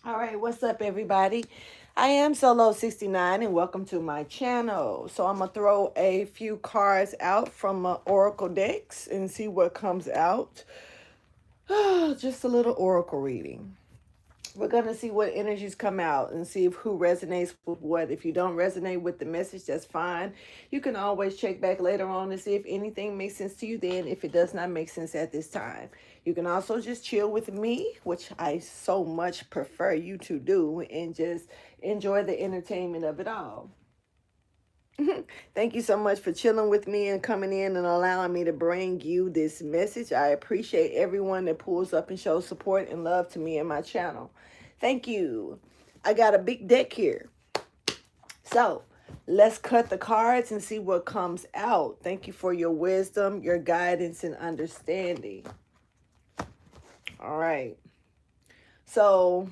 All right, what's up, everybody? I am Solo69, and welcome to my channel. So I'm gonna throw a few cards out from Oracle decks and see what comes out. Just a little Oracle reading. We're gonna see what energies come out and see if who resonates with what. If you don't resonate with the message, that's fine. You can always check back later on and see if anything makes sense to you then, if it does not make sense at this time. You can also just chill with me, which I so much prefer you to do, and just enjoy the entertainment of it all. Thank you so much for chilling with me and coming in and allowing me to bring you this message. I appreciate everyone that pulls up and shows support and love to me and my channel. Thank you. I got a big deck here. So let's cut the cards and see what comes out. Thank you for your wisdom, your guidance, and understanding. All right. So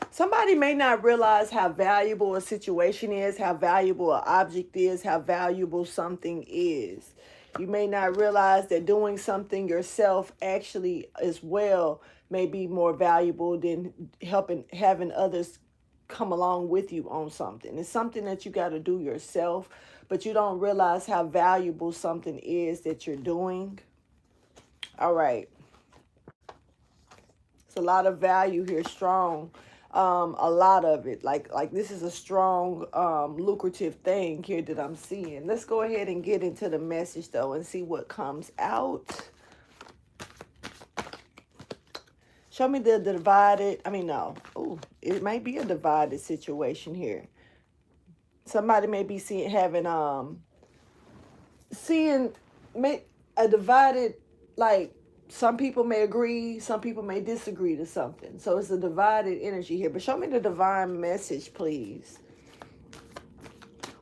somebody may not realize how valuable a situation is, how valuable an object is, how valuable something is. You may not realize that doing something yourself actually as well may be more valuable than having others come along with you on something. It's something that you got to do yourself, but you don't realize how valuable something is that you're doing. All right. It's a lot of value here, strong. A lot of it, like this is a strong, lucrative thing here that I'm seeing. Let's go ahead and get into the message though and see what comes out. Show me the divided. I mean, no. Oh, it might be a divided situation here. Somebody may be seeing a divided, like, some people may agree, some people may disagree to something. So it's a divided energy here. But show me the divine message, please.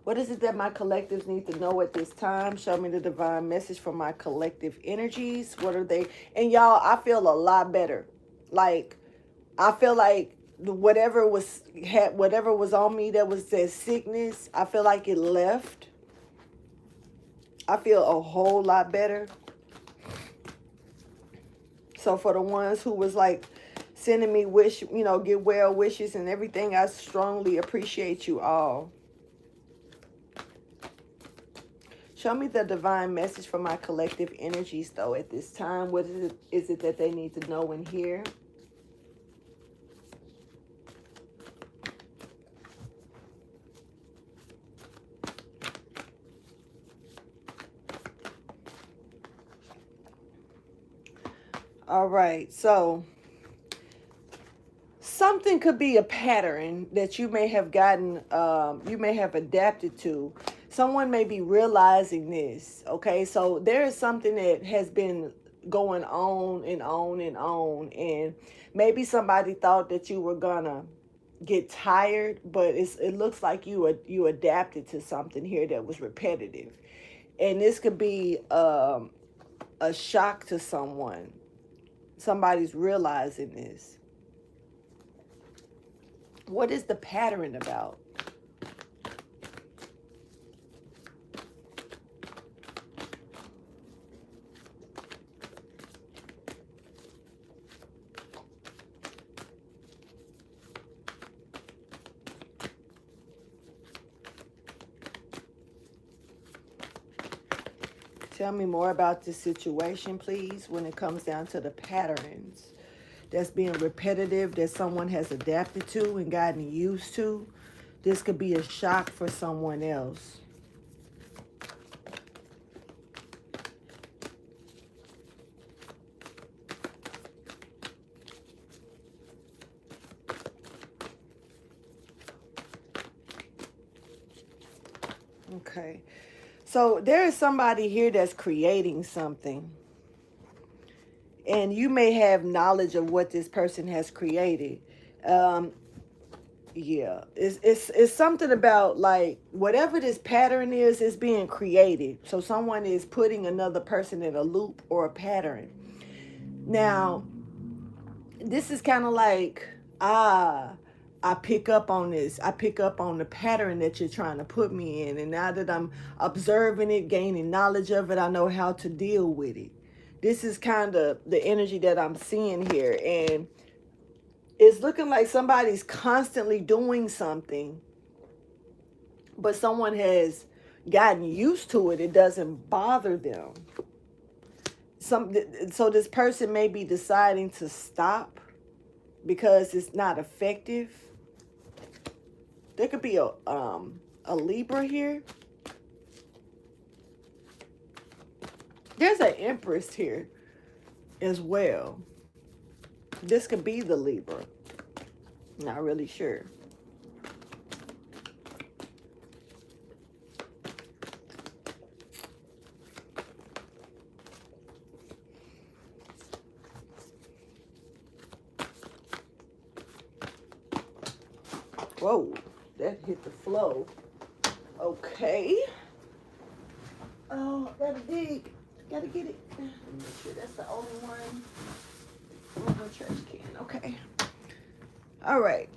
What is it that my collectives need to know at this time? Show me the divine message for my collective energies. What are they? And y'all, I feel a lot better. Like, I feel like whatever was on me that was that sickness, I feel like it left. I feel a whole lot better. So for the ones who was like sending me get well wishes and everything, I strongly appreciate you all. Show me the divine message for my collective energies though at this time. What is it that they need to know and hear? All right, so something could be a pattern that you may have gotten, you may have adapted to. Someone may be realizing this, okay? So there is something that has been going on and on and on, and maybe somebody thought that you were gonna get tired, but it looks like you adapted to something here that was repetitive, and this could be a shock to someone. Somebody's realizing this. What is the pattern about? Tell me more about this situation, please, when it comes down to the patterns that's being repetitive, that someone has adapted to and gotten used to. This could be a shock for someone else. Okay. So there is somebody here that's creating something. And you may have knowledge of what this person has created. Yeah, it's something about, like, whatever this pattern is being created. So someone is putting another person in a loop or a pattern. Now, this is kind of like, I pick up on this. I pick up on the pattern that you're trying to put me in. And now that I'm observing it, gaining knowledge of it, I know how to deal with it. This is kind of the energy that I'm seeing here. And It's looking like somebody's constantly doing something, but someone has gotten used to it. It doesn't bother them. So this person may be deciding to stop because it's not effective. There could be a Libra here. There's an Empress here as well. This could be the Libra. Not really sure. Whoa, that hit the flow. Okay. Oh, gotta dig. Gotta get it. Let me make sure that's the only one. Oh, no trash can. Okay. All right.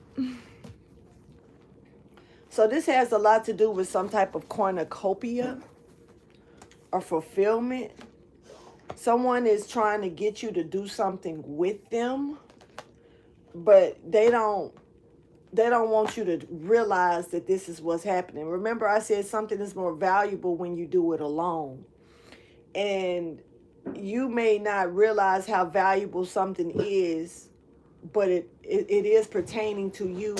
So this has a lot to do with some type of cornucopia or fulfillment. Someone is trying to get you to do something with them, but they don't want you to realize that this is what's happening. Remember, I said something is more valuable when you do it alone. And you may not realize how valuable something is, but it is pertaining to you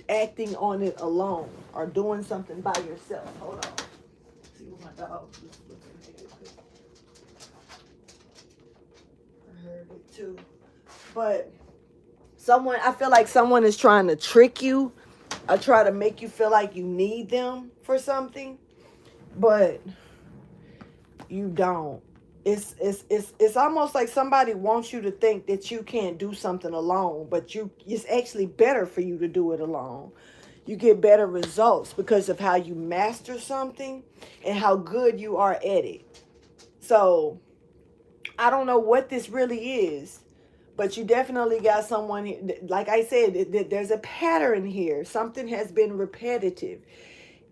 acting on it alone or doing something by yourself. Hold on. See what my dog is looking at. I heard it too. But I feel like someone is trying to trick you or try to make you feel like you need them for something, but you don't. It's almost like somebody wants you to think that you can't do something alone, but it's actually better for you to do it alone. You get better results because of how you master something and how good you are at it. So I don't know what this really is, but you definitely got someone, like I said, there's a pattern here. Something has been repetitive.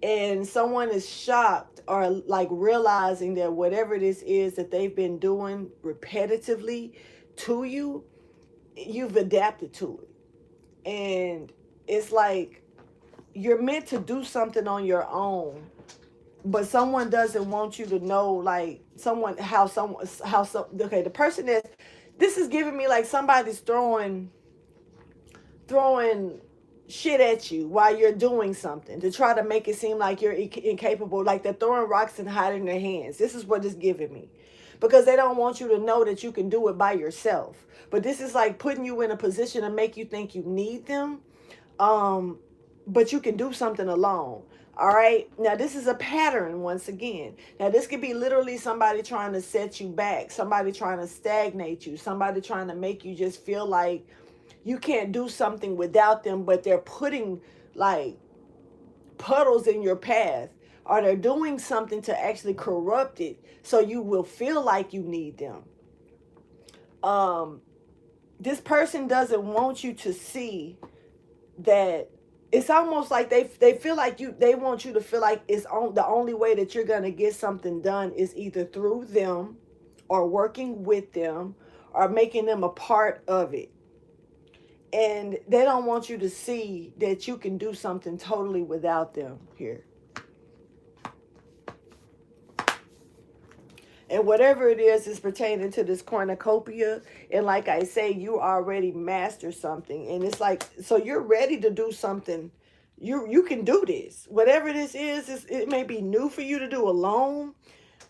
And someone is shocked or like realizing that whatever this is that they've been doing repetitively to you, you've adapted to it. And it's like you're meant to do something on your own, but someone doesn't want you to know, like okay, the person this is giving me like somebody's throwing shit at you while you're doing something to try to make it seem like you're incapable, like they're throwing rocks and hiding their hands. This is what it's giving me, because they don't want you to know that you can do it by yourself. But this is like putting you in a position to make you think you need them, but you can do something alone. All right. Now, this is a pattern once again. Now, this could be literally somebody trying to set you back, somebody trying to stagnate you, somebody trying to make you just feel like you can't do something without them, but they're putting like puddles in your path, or they're doing something to actually corrupt it so you will feel like you need them. This person doesn't want you to see that. It's almost like they feel like they want you to feel like the only way that you're going to get something done is either through them or working with them or making them a part of it. And they don't want you to see that you can do something totally without them here. And whatever it is pertaining to this cornucopia. And like I say, you already mastered something. And it's like, so you're ready to do something. You can do this. Whatever this is, it may be new for you to do alone.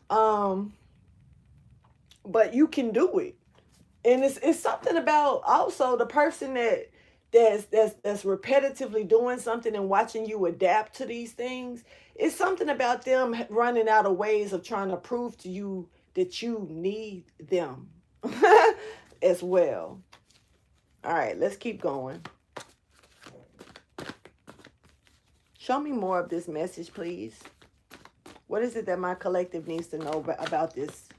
But you can do it. And it's something about also the person that's repetitively doing something and watching you adapt to these things. It's something about them running out of ways of trying to prove to you that you need them as well. All right, let's keep going. Show me more of this message, please. What is it that my collective needs to know about this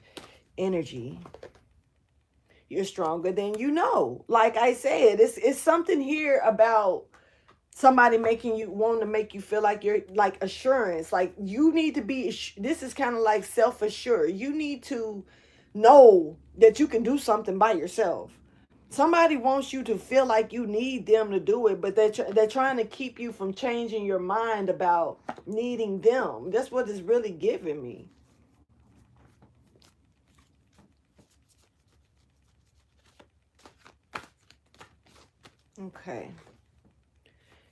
energy? You're stronger than you know. Like I said, it's something here about somebody wanting to make you feel like you're like assurance. Like you need to be, this is kind of like self-assured. You need to know that you can do something by yourself. Somebody wants you to feel like you need them to do it, but they're trying to keep you from changing your mind about needing them. That's what it's really giving me. Okay.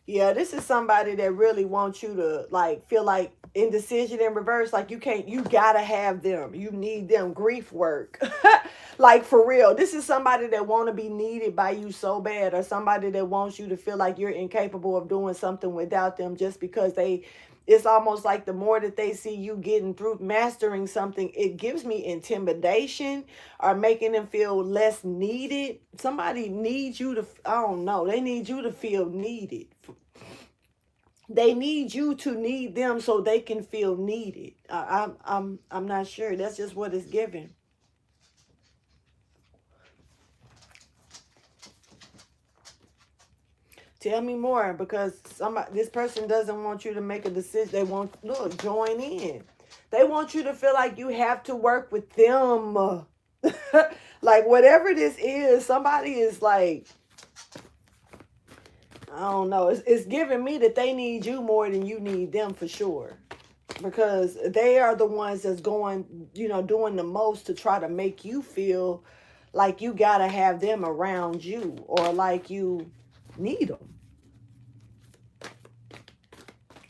Yeah, this is somebody that really wants you to like feel like indecision in reverse. Like you gotta have them. You need them. Grief work. Like for real. This is somebody that want to be needed by you so bad, or somebody that wants you to feel like you're incapable of doing something without them just because it's almost like the more that they see you getting through mastering something, it gives me intimidation or making them feel less needed. Somebody needs you to, I don't know, they need you to feel needed. They need you to need them so they can feel needed. I'm not sure. That's just what it's given. Tell me more, because this person doesn't want you to make a decision. They want, look, join in. They want you to feel like you have to work with them. Like whatever this is, somebody is like, I don't know. It's giving me that they need you more than you need them for sure. Because they are the ones that's going, doing the most to try to make you feel like you got to have them around you, or like you need them.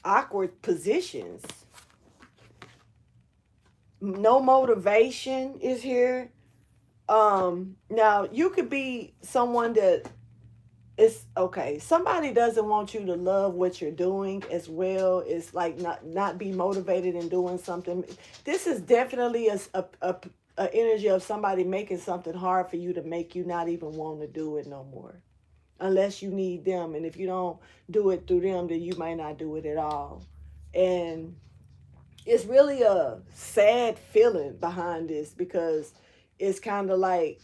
Awkward positions. No motivation is here. Now you could be someone that, it's okay, somebody doesn't want you to love what you're doing as well. It's like not be motivated in doing something. This is definitely a energy of somebody making something hard for you to make you not even want to do it no more, unless you need them. And if you don't do it through them, then you might not do it at all. And it's really a sad feeling behind this, because it's kind of like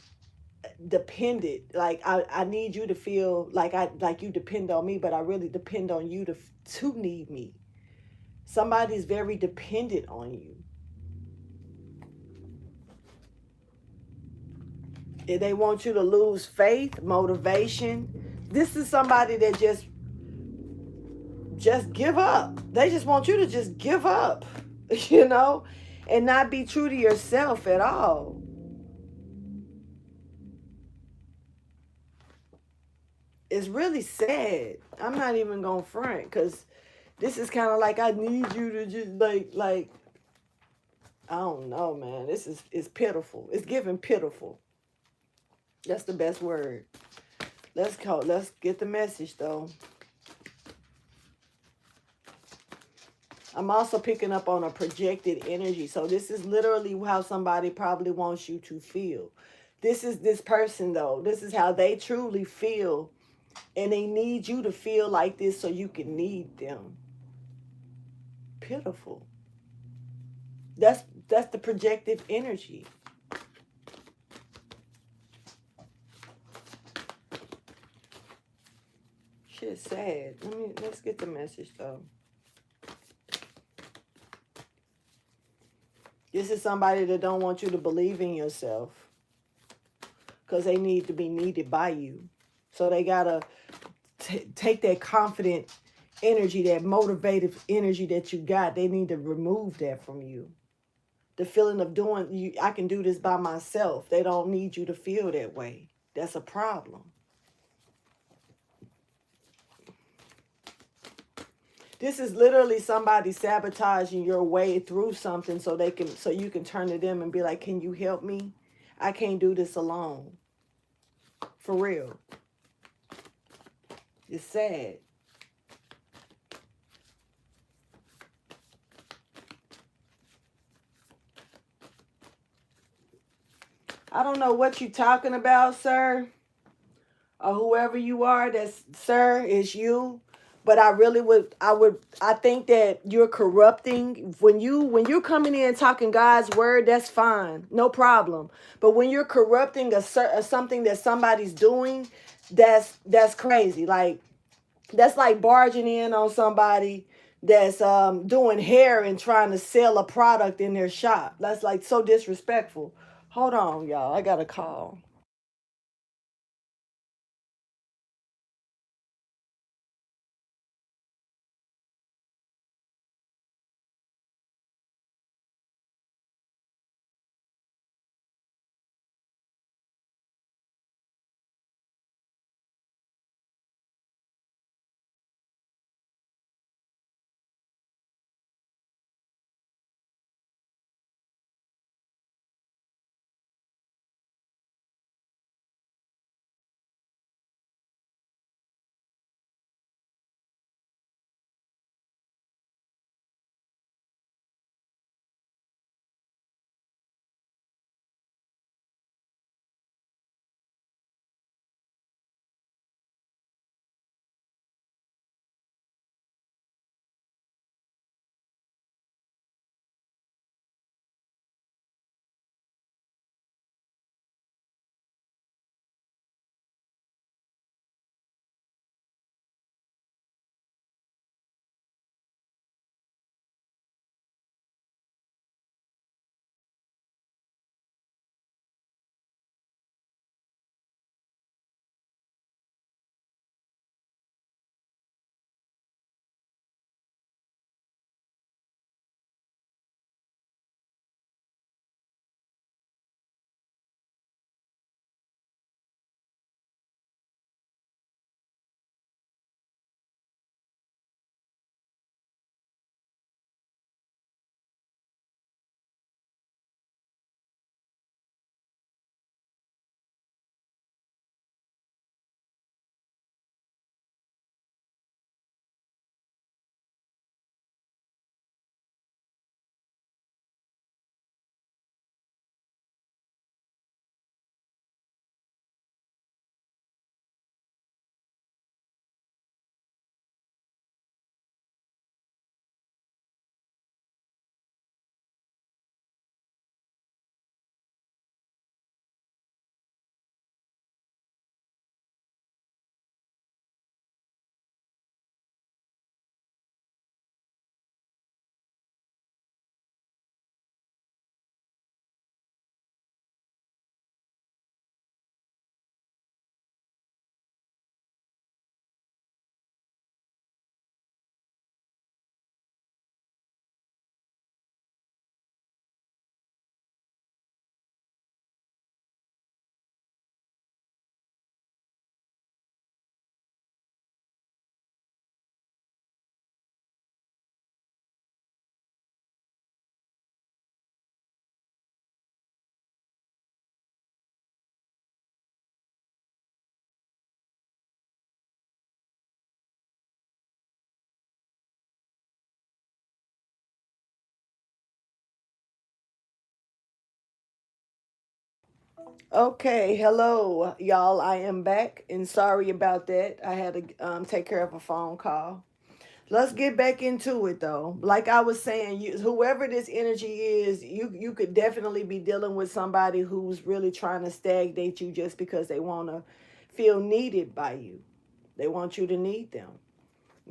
dependent. Like I need you to feel like you depend on me, but I really depend on you to need me. Somebody's very dependent on you. If they want you to lose faith, motivation. This is somebody that just give up. They just want you to just give up, you know, and not be true to yourself at all. It's really sad. I'm not even gonna front, because this is kind of like, I need you to just like I don't know, man. This is pitiful. It's giving pitiful. That's the best word. Let's get the message though. I'm also picking up on a projected energy. So this is literally how somebody probably wants you to feel. This is this person though. This is how they truly feel. And they need you to feel like this so you can need them. Pitiful. That's the projective energy. Shit's sad. Let's get the message though. This is somebody that don't want you to believe in yourself, because they need to be needed by you. So they gotta take that confident energy, that motivative energy that you got. They need to remove that from you. The feeling of I can do this by myself. They don't need you to feel that way. That's a problem. This is literally somebody sabotaging your way through something so you can turn to them and be like, "Can you help me? I can't do this alone." For real. It's sad. I don't know what you're talking about, sir, or whoever you are. That's, sir, is you. But I think that you're corrupting when you're coming in talking God's word. That's fine, no problem. But when you're corrupting something that somebody's doing, that's crazy. Like, that's like barging in on somebody that's doing hair and trying to sell a product in their shop. That's like so disrespectful. Hold on, y'all. I got a call. Okay, hello, y'all. I am back, and sorry about that. I had to take care of a phone call. Let's get back into it, though. Like I was saying, whoever this energy is, you could definitely be dealing with somebody who's really trying to stagnate you just because they want to feel needed by you. They want you to need them.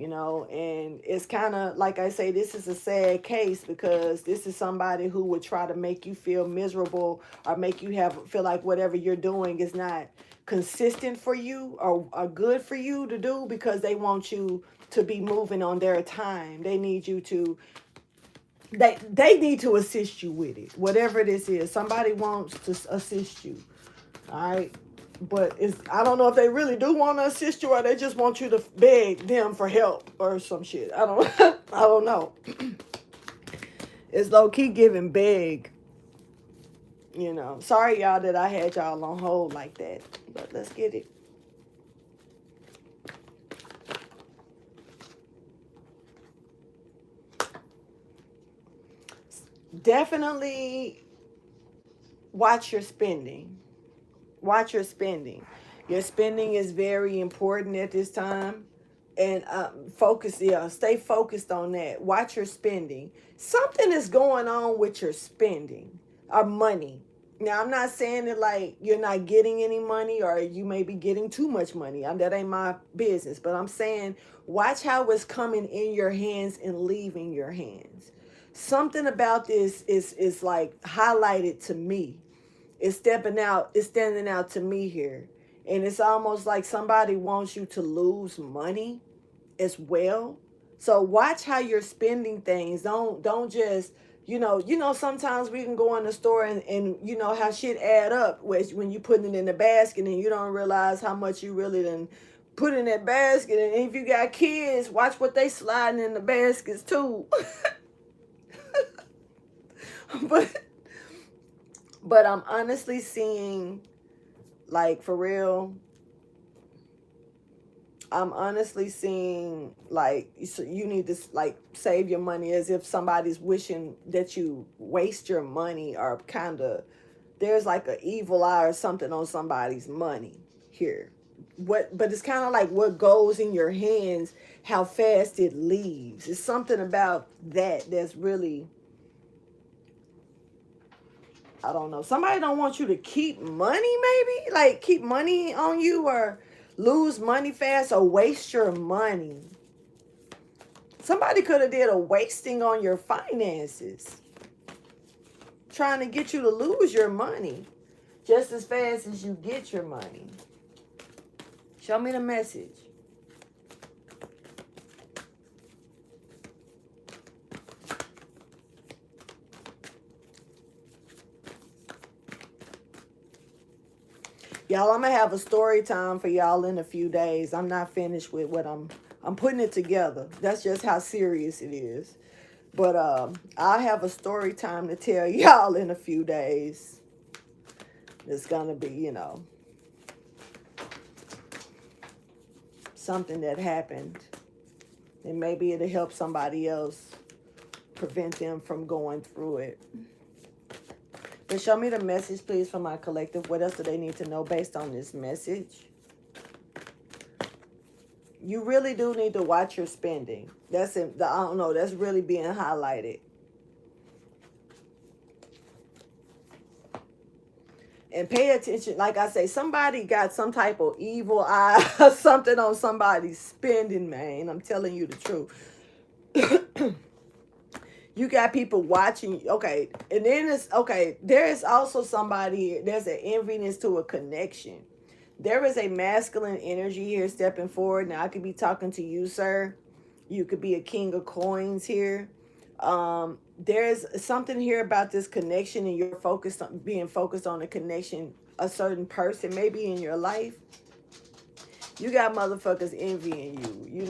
And it's kind of like I say, this is a sad case because this is somebody who would try to make you feel miserable or make you feel like whatever you're doing is not consistent for you or good for you to do because they want you to be moving on their time. They need you to they need to assist you with it, whatever this is. Somebody wants to assist you. All right. But I don't know if they really do want to assist you or they just want you to beg them for help or some shit. I don't I don't know. It's low key giving beg. Sorry y'all that I had y'all on hold like that. But let's get it. Definitely watch your spending. Watch your spending. Your spending is very important at this time. And stay focused on that. Watch your spending. Something is going on with your spending or money. Now, I'm not saying that like you're not getting any money or you may be getting too much money. That ain't my business. But I'm saying watch how it's coming in your hands and leaving your hands. Something about this is like highlighted to me. It's standing out to me here. And it's almost like somebody wants you to lose money as well. So watch how you're spending things. Don't just sometimes we can go in the store and how shit add up when you putting it in the basket and you don't realize how much you really done put in that basket. And if you got kids, watch what they sliding in the baskets too. but but I'm honestly seeing, like, for real, I'm honestly seeing like so you need to like save your money, as if somebody's wishing that you waste your money, or kind of there's like an evil eye or something on somebody's money here. But it's kind of like what goes in your hands, how fast it leaves. It's something about that's really, I don't know. Somebody don't want you to keep money, maybe? Like keep money on you or lose money fast or waste your money. Somebody could have did a wasting on your finances, trying to get you to lose your money just as fast as you get your money. Show me the message. Y'all, I'm gonna have a story time for y'all in a few days. I'm not finished with what I'm putting it together. That's just how serious it is. But I'll have a story time to tell y'all in a few days. It's gonna be, something that happened. And maybe it'll help somebody else, prevent them from going through it. But show me the message, please, for my collective. What else do they need to know based on this message? You really do need to watch your spending. That's it. I don't know. That's really being highlighted. And pay attention. Like I say, somebody got some type of evil eye or something on somebody's spending, man. I'm telling you the truth. You got people watching. Okay. And then it's, okay, there is also somebody, there's an enviness to a connection. There is a masculine energy here stepping forward. Now, I could be talking to you, sir. You could be a king of coins here. There's something here about this connection, and you're focused on being focused on a connection, a certain person, maybe in your life. You got motherfuckers envying you.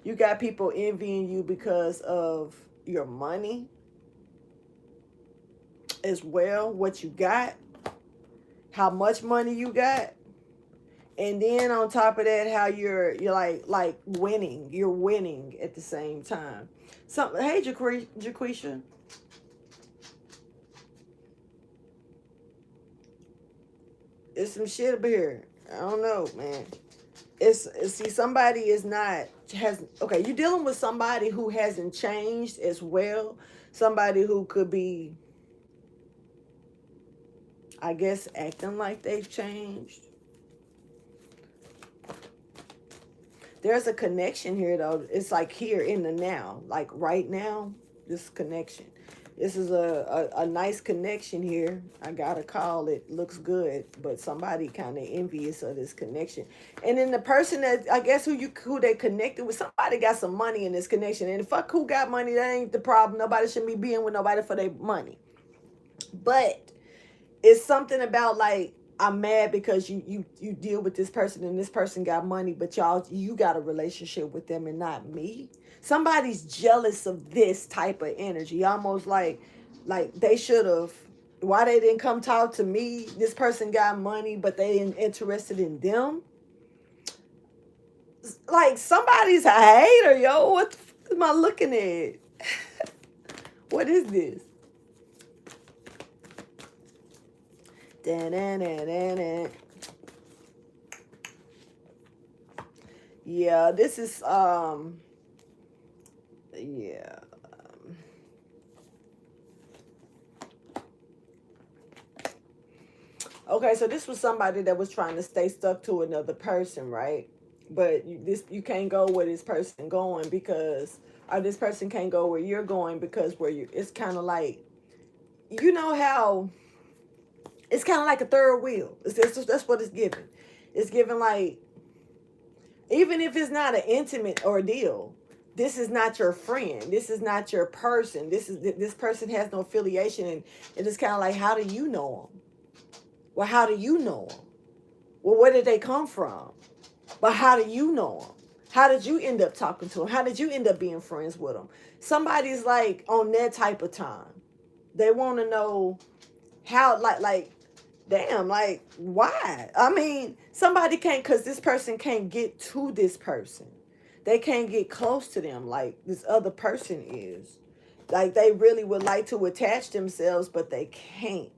You got people envying you because of your money as well, what you got, how much money you got. And then on top of that, how you're like winning. You're winning at the same time. Hey, Jaquisha. It's some shit up here. I don't know, man. It's see, somebody is not has okay. You're dealing with somebody who hasn't changed as well. Somebody who could be, I guess, acting like they've changed. There's a connection here though. It's like here in the now, like right now, this connection. This is a nice connection here. I gotta call it. Looks good, but somebody kind of envious of this connection. And then the person that I guess who they connected with, somebody got some money in this connection. And fuck who got money, that ain't the problem. Nobody should be being with nobody for their money. But it's something about like I'm mad because you deal with this person and this person got money, but you got a relationship with them and not me. Somebody's jealous of this type of energy, almost like they should have. Why they didn't come talk to me? This person got money, but they ain't interested in them. Like somebody's a hater, yo. What the fuck am I looking at? What is this? Da-na-na-na-na. Yeah, this is yeah. Okay, so this was somebody that was trying to stay stuck to another person, right? But you can't go where this person going because or this person can't go where you're going because where you it's kind of like you know how it's kind of like a third wheel. That's what it's giving. It's giving like even if it's not an intimate ordeal, this is not your friend. This is not your person. This person has no affiliation, and it's kind of like, how do you know them? Well, how do you know them? Well, where did they come from? But how do you know them? How did you end up talking to them? How did you end up being friends with them? Somebody's like on that type of time. They want to know how, like damn, like why? I mean, somebody can't, because this person can't get to this person. They can't get close to them like this other person is. Like they really would like to attach themselves, but they can't.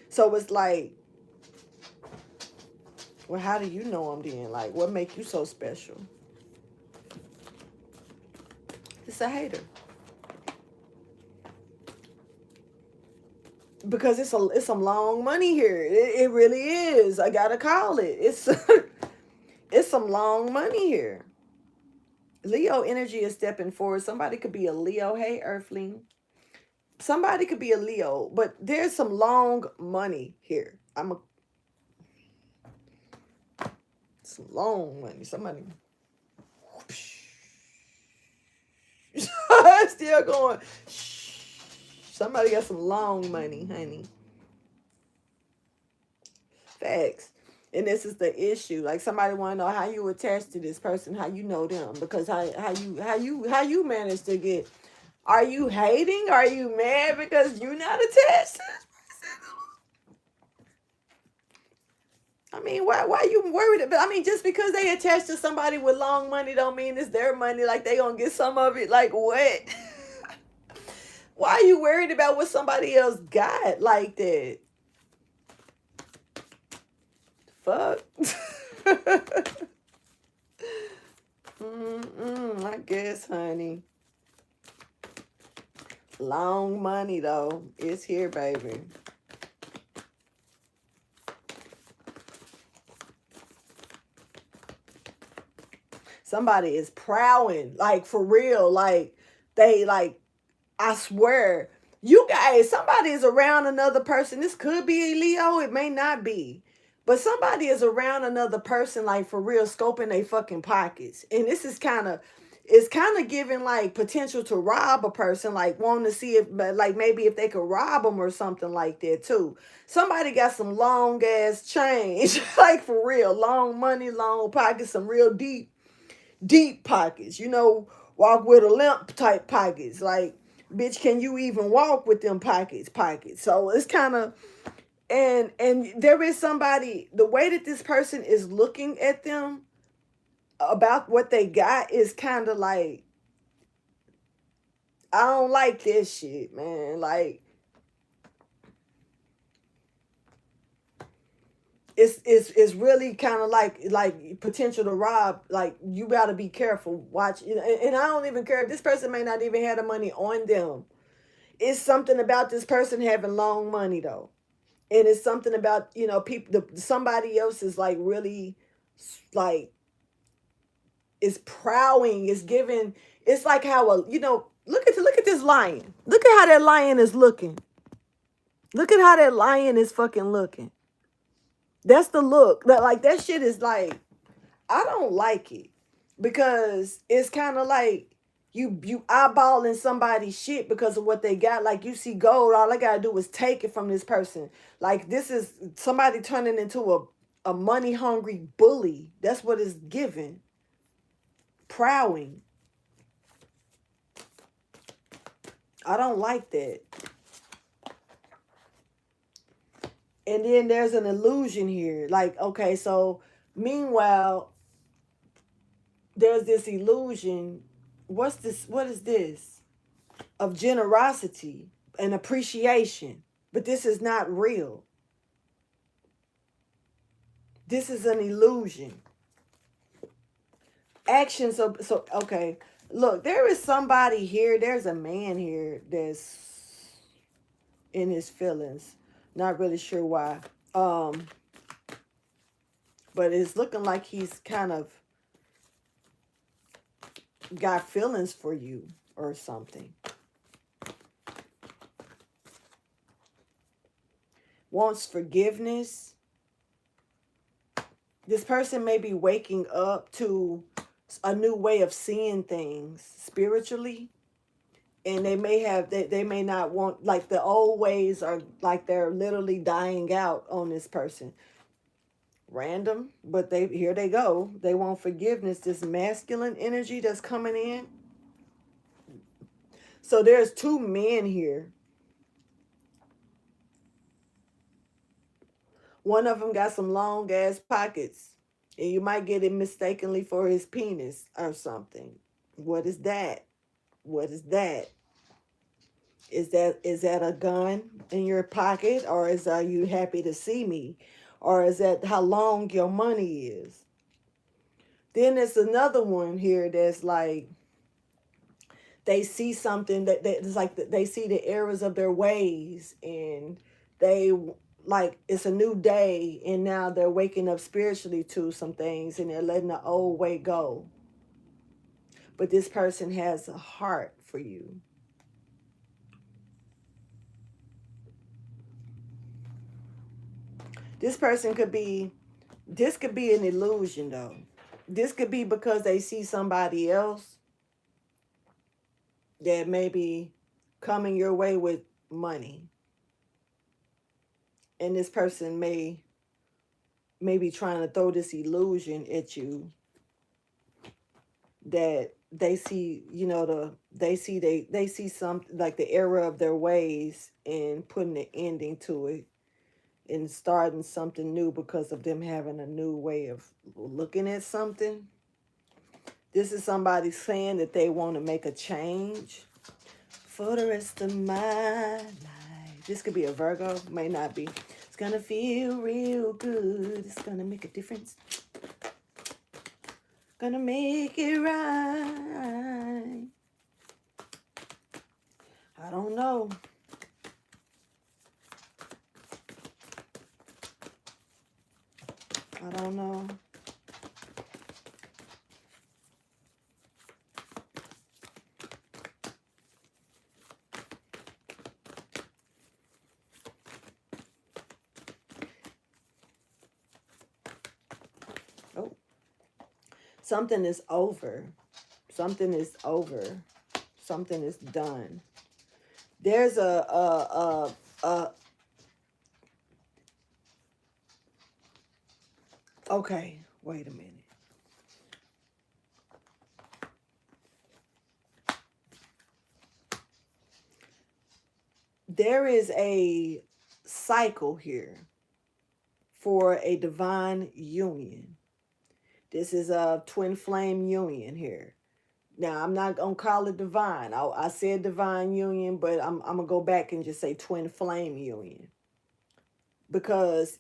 So it's like, well, how do you know them then? Like, what make you so special? It's a hater. Because it's some long money here. It really is. I gotta call it. It's it's some long money here. Leo energy is stepping forward. Somebody could be a Leo. Hey, Earthling. Somebody could be a Leo, but there's some long money here. Some long money. Somebody still going. Somebody got some long money, honey. Facts. And this is the issue. Like somebody want to know how you attach to this person, how you know them, because how you manage to get. Are you hating? Are you mad because you're not attached to this person? I mean, why you worried about? I mean, just because they attached to somebody with long money don't mean it's their money. Like they gonna get some of it. Like what? Why are you worried about what somebody else got like that? Fuck. I guess, honey. Long money though. It's here, baby. Somebody is prowling, like for real. Like they like, I swear. You guys, somebody is around another person. This could be a Leo, it may not be. But somebody is around another person, like for real, scoping their fucking pockets. And this is kind of, it's kind of giving like potential to rob a person, like wanting to see if, like maybe if they could rob them or something like that too. Somebody got some long ass change, like for real, long money, long pockets, some real deep pockets. Walk with a limp type pockets. Like, bitch, can you even walk with them pockets? So it's kind of, and there is somebody, the way that this person is looking at them about what they got is kind of like, I don't like this shit, man. Like, it's really kind of like potential to rob. Like, you gotta be careful. Watch, and I don't even care if this person may not even have the money on them. It's something about this person having long money though, and it's something about people. Somebody else is like really like is prowling, is giving. It's like how look at this lion. Look at how that lion is looking. Look at how that lion is fucking looking. That's the look. That shit is like, I don't like it, because it's kind of like you eyeballing somebody's shit because of what they got. Like, you see gold, all I gotta do is take it from this person. Like, this is somebody turning into a money hungry bully. That's what it's giving. Prowling. I don't like that. And then there's an illusion here. Like, okay, so meanwhile, there's this illusion. What's this? What is this? Of generosity and appreciation. But this is not real. This is an illusion. Action. So okay. Look, there is somebody here. There's a man here that's in his feelings. Not really sure why. But it's looking like he's kind of got feelings for you or something. Wants forgiveness. This person may be waking up to a new way of seeing things spiritually. And they may not want, like, the old ways are like they're literally dying out on this person. Random, but here they go. They want forgiveness. This masculine energy that's coming in. So there's two men here. One of them got some long ass pockets, and you might get it mistakenly for his penis or something. What is that? What is that? Is that a gun in your pocket, or are you happy to see me, or is that how long your money is? Then there's another one here that's like, they see something it's like they see the errors of their ways, and they, like, it's a new day, and now they're waking up spiritually to some things, and they're letting the old way go. But this person has a heart for you. This could be an illusion though. This could be because they see somebody else that may be coming your way with money. And this person may be trying to throw this illusion at you that they see, they see something like the error of their ways, and putting an ending to it and starting something new because of them having a new way of looking at something. This is somebody saying that they want to make a change for the rest of my life. This could be a Virgo, may not be. It's gonna feel real good. It's gonna make a difference. Gonna make it right. I don't know. I don't know. Oh. Something is over. Something is over. Something is done. There's okay, wait a minute. There is a cycle here for a divine union. This is a twin flame union here. Now, I'm not going to call it divine. I said divine union, but I'm going to go back and just say twin flame union. Because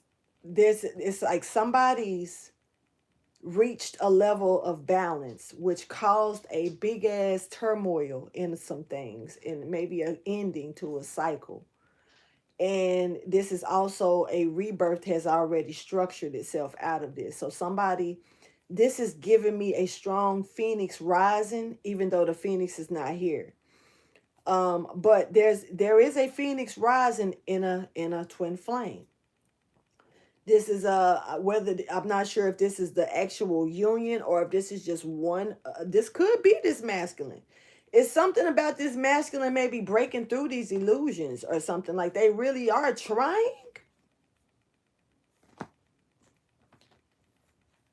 it's like somebody's reached a level of balance which caused a big ass turmoil in some things and maybe an ending to a cycle. And this is also a rebirth has already structured itself out of this. So somebody, this is giving me a strong phoenix rising, even though the phoenix is not here. But there is a phoenix rising in a twin flame. This is whether I'm not sure if this is the actual union or if this is just one. This could be this masculine. It's something about this masculine maybe breaking through these illusions or something, like they really are trying.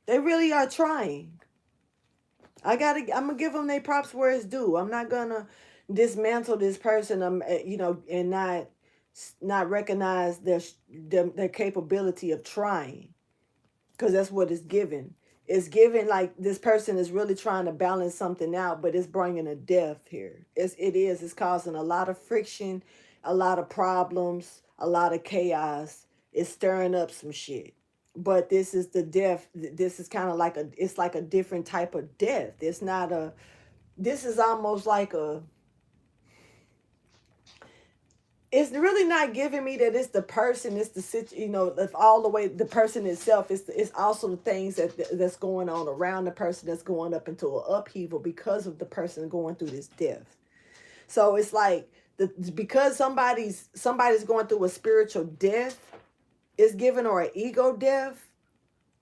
They really are trying. I'm gonna give them their props where it's due. I'm not gonna dismantle this person. And not recognize their capability of trying, because that's what it's given. It's given like this person is really trying to balance something out, but it's bringing a death here. It's causing a lot of friction, a lot of problems, a lot of chaos. It's stirring up some shit. But this is the death. This is kind of like it's like a different type of death. It's not a, this is almost like a, it's really not giving me that it's the person, it's the if all the way the person itself. It's also the things that's going on around the person that's going up into an upheaval because of the person going through this death. So it's like because somebody's going through a spiritual death, it's giving or an ego death.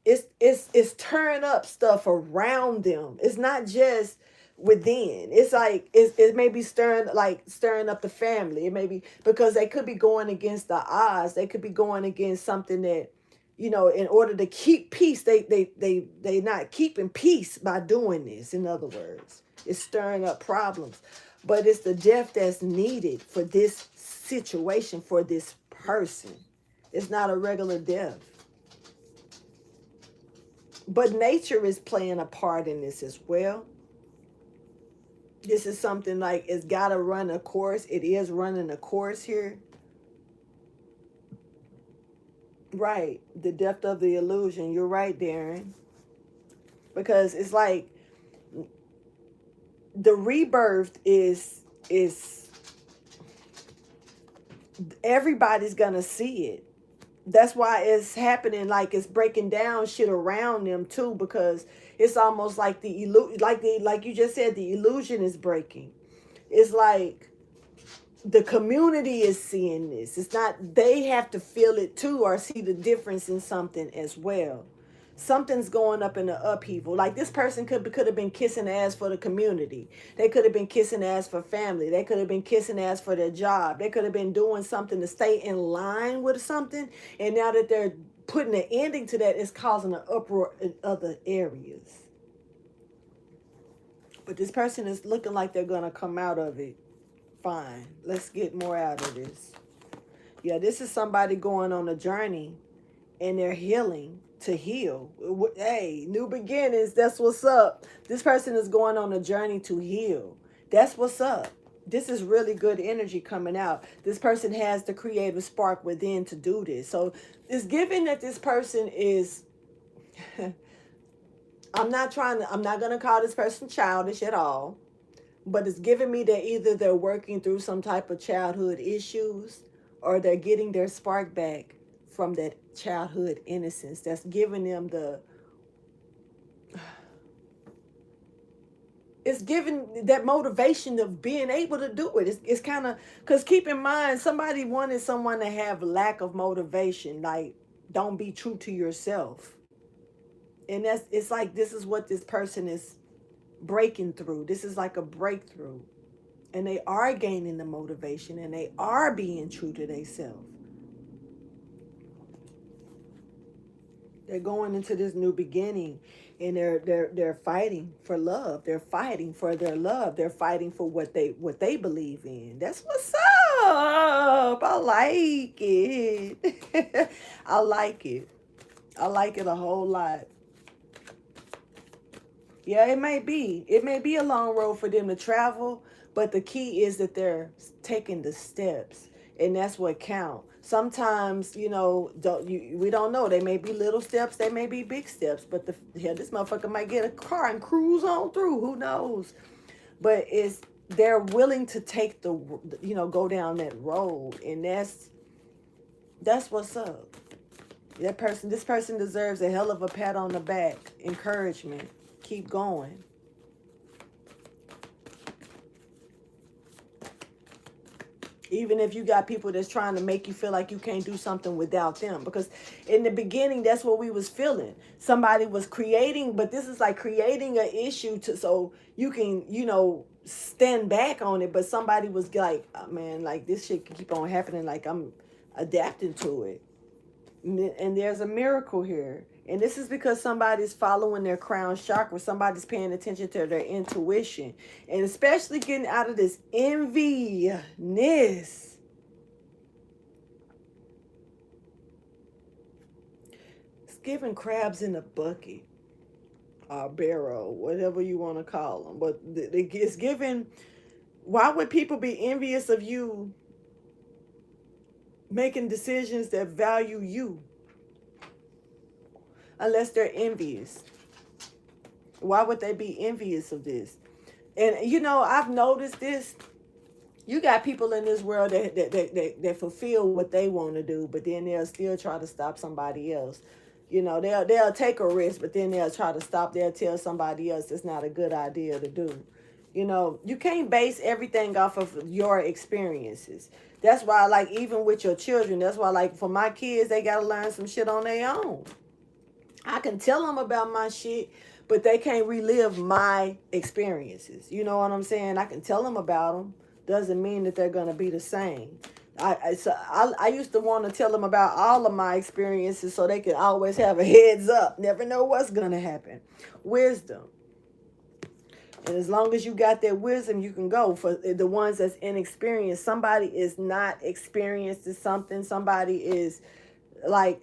It's turning up stuff around them. It's not just within. It's like it may be stirring up the family. It may be because they could be going against the odds. They could be going against something that, in order to keep peace, they not keeping peace by doing this. In other words, it's stirring up problems. But it's the death that's needed for this situation, for this person. It's not a regular death. But nature is playing a part in this as well. This is something like it's got to run a course. It is running a course here. Right. The depth of the illusion. You're right, Darren. Because it's like the rebirth is everybody's going to see it. That's why it's happening, like it's breaking down shit around them too, because it's almost like like you just said, the illusion is breaking. It's like the community is seeing this. It's not, they have to feel it too or see the difference in something as well. Something's going up in the upheaval. Like this person could have been kissing ass for the community. They could have been kissing ass for family. They could have been kissing ass for their job. They could have been doing something to stay in line with something. And now that they're putting an ending to that, it's causing an uproar in other areas. But this person is looking like they're going to come out of it fine. Let's get more out of this. Yeah, this is somebody going on a journey and they're healing. To heal. Hey, new beginnings. That's what's up. This person is going on a journey to heal. That's what's up. This is really good energy coming out. This person has the creative spark within to do this. So it's given that this person is I'm not going to call this person childish at all, but it's giving me that either they're working through some type of childhood issues or they're getting their spark back from that childhood innocence that's giving them it's giving that motivation of being able to do it. It's kind of, because keep in mind, somebody wanted someone to have lack of motivation, like don't be true to yourself. And it's like this is what this person is breaking through. This is like a breakthrough. And they are gaining the motivation and they are being true to themselves. They're going into this new beginning and they're fighting for love. They're fighting for their love. They're fighting for what they believe in. That's what's up. I like it. I like it. I like it a whole lot. Yeah, it may be. It may be a long road for them to travel, but the key is that they're taking the steps, and that's what counts. sometimes, we don't know. They may be little steps, they may be big steps, but this motherfucker might get a car and cruise on through. Who knows? But they're willing to take go down that road, and that's what's up. This person deserves a hell of a pat on the back, encouragement. Keep going. Even if you got people that's trying to make you feel like you can't do something without them. Because in the beginning, that's what we was feeling. Somebody was creating, but this is like creating an issue so you can, stand back on it. But somebody was like, oh, man, like this shit can keep on happening. Like I'm adapting to it. And there's a miracle here. And this is because somebody's following their crown chakra. Somebody's paying attention to their intuition. And especially getting out of this enviness. It's giving crabs in a bucket. Or barrel. Whatever you want to call them. But it's giving... Why would people be envious of you making decisions that value you? Unless they're envious. Why would they be envious of this? And I've noticed this. You got people in this world that fulfill what they want to do, but then they'll still try to stop somebody else. They'll take a risk, but then they'll try to stop. They'll tell somebody else it's not a good idea to do. You can't base everything off of your experiences. That's why, like, even with your children, that's why, like, for my kids, they got to learn some shit on their own. I can tell them about my shit, but they can't relive my experiences. You know what I'm saying? I can tell them about them. Doesn't mean that they're going to be the same. I used to want to tell them about all of my experiences so they could always have a heads up. Never know what's going to happen. Wisdom. And as long as you got that wisdom, you can go. For the ones that's inexperienced, somebody is not experienced in something. Somebody is like...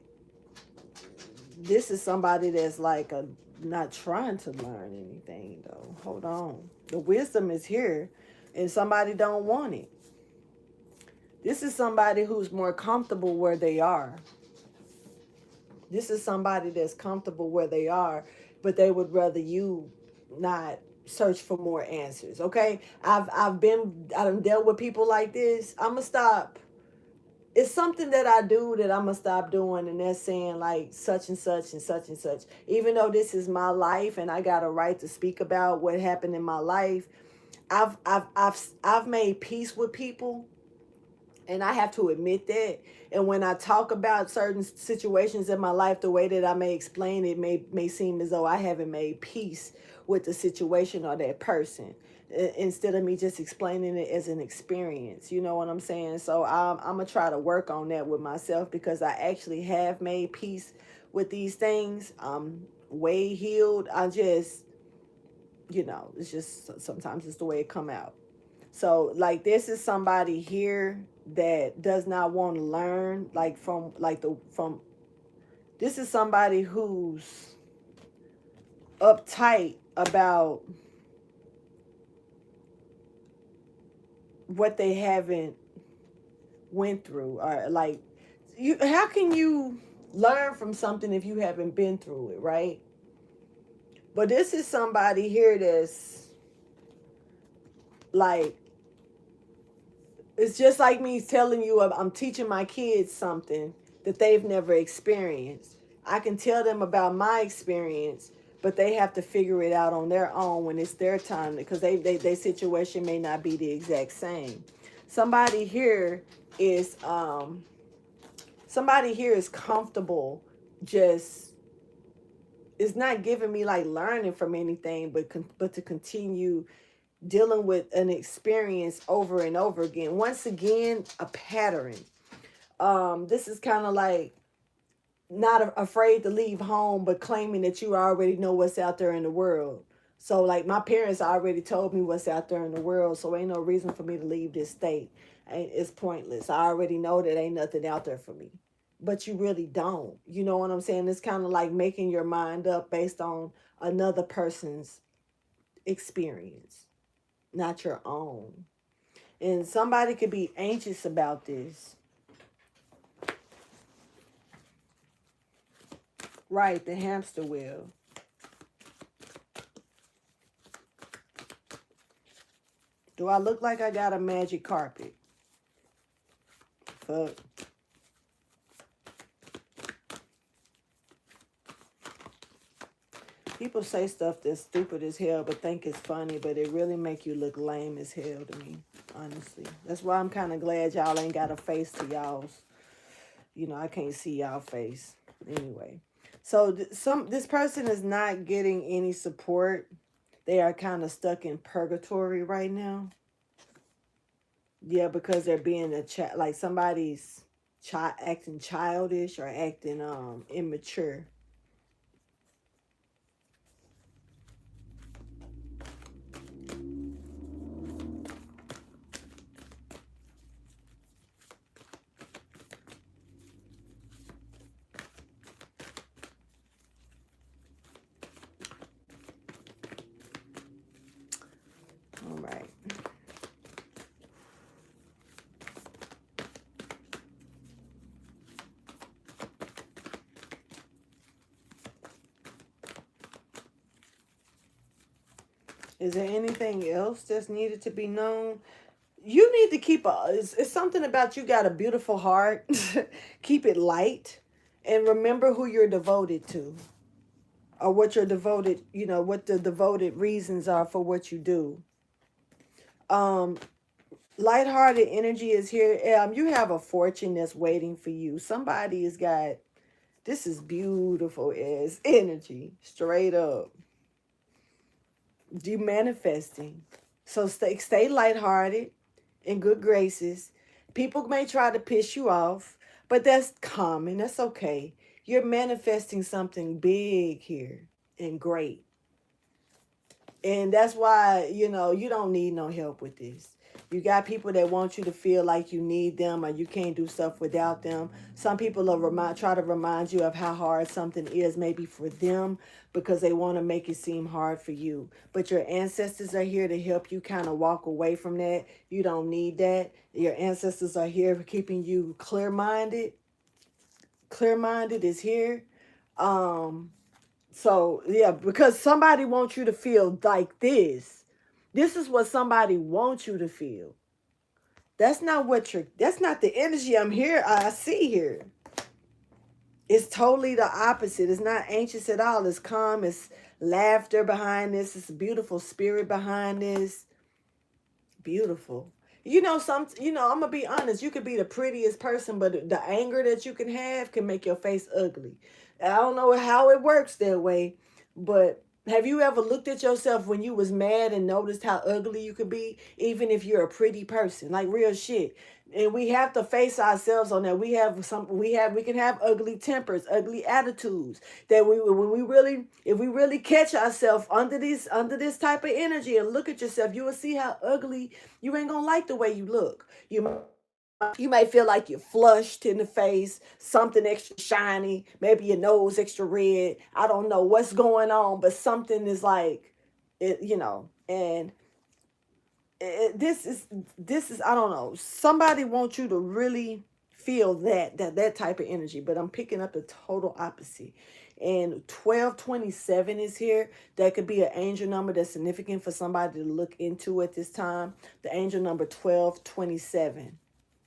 This is somebody that's like not trying to learn anything, though. Hold on. The wisdom is here, and somebody don't want it. This is somebody who's more comfortable where they are. This is somebody that's comfortable where they are, but they would rather you not search for more answers. Okay? I've done dealt with people like this. I'ma stop. It's something that I do that I'm going to stop doing, and that's saying like such and such and such and such. Even though this is my life and I got a right to speak about what happened in my life, I've made peace with people, and I have to admit that. And when I talk about certain situations in my life, the way that I may explain it may seem as though I haven't made peace with the situation or that person, instead of me just explaining it as an experience. You know what I'm saying? So I'm going to try to work on that with myself, because I actually have made peace with these things. I'm way healed. I just, it's just sometimes it's the way it come out. So like this is somebody here that does not want to learn, like this is somebody who's uptight about what they haven't went through, or like how can you learn from something if you haven't been through it, right? But this is somebody here that's like, it's just like me telling you I'm teaching my kids something that they've never experienced. I can tell them about my experience, but they have to figure it out on their own when it's their time, because their situation may not be the exact same. Somebody here is comfortable, just it's not giving me like learning from anything, but to continue dealing with an experience over and over again. Once again, a pattern. This is kind of like not afraid to leave home, but claiming that you already know what's out there in the world. So like my parents already told me what's out there in the world, so ain't no reason for me to leave this state. It's pointless. I already know that ain't nothing out there for me. But you really don't. You know what I'm saying? It's kind of like making your mind up based on another person's experience, not your own. And somebody could be anxious about this. Right, the hamster wheel. Do I look like I got a magic carpet? Fuck. People say stuff that's stupid as hell but think it's funny, but it really make you look lame as hell to me, honestly. That's why I'm kind of glad y'all ain't got a face to y'all's. You know, I can't see y'all face. Anyway. So this person is not getting any support. They are kind of stuck in purgatory right now. Yeah, because they're being like somebody's acting childish or acting immature. All right. Is there anything else that's needed to be known? You need to keep it's something about you got a beautiful heart. Keep it light and remember who you're devoted to or what you're devoted, you know, what the devoted reasons are for what you do. Um Lighthearted energy is here. You have a fortune that's waiting for you. Somebody has got this is beautiful as energy, straight up. You manifesting. So stay lighthearted, in good graces. People may try to piss you off, but that's common. That's okay. You're manifesting something big here and great. And that's why, you know, you don't need no help with this. You got people that want you to feel like you need them or you can't do stuff without them. Some people will try to remind you of how hard something is maybe for them because they want to make it seem hard for you. But your ancestors are here to help you kind of walk away from that. You don't need that. Your ancestors are here for keeping you clear-minded. Clear-minded is here. So yeah, because somebody wants you to feel like this. This is what somebody wants you to feel. That's not the energy I see here. It's totally the opposite. It's not anxious at all. It's calm. It's laughter behind this. It's a beautiful spirit behind this. Beautiful. I'm gonna be honest, you could be the prettiest person, but the anger that you can have can make your face ugly. I don't know how it works that way, but have you ever looked at yourself when you was mad and noticed how ugly you could be, even if you're a pretty person? Like real shit. And we have to face ourselves on that. We can have ugly tempers, ugly attitudes. That when we really if we really catch ourselves under this type of energy and look at yourself, you will see how ugly you ain't gonna like the way you look. You may feel like you're flushed in the face, something extra shiny, maybe your nose extra red. I don't know what's going on, but something is like and this is I don't know. Somebody wants you to really feel that type of energy, but I'm picking up the total opposite. And 1227 is here. That could be an angel number that's significant for somebody to look into at this time. The angel number 1227.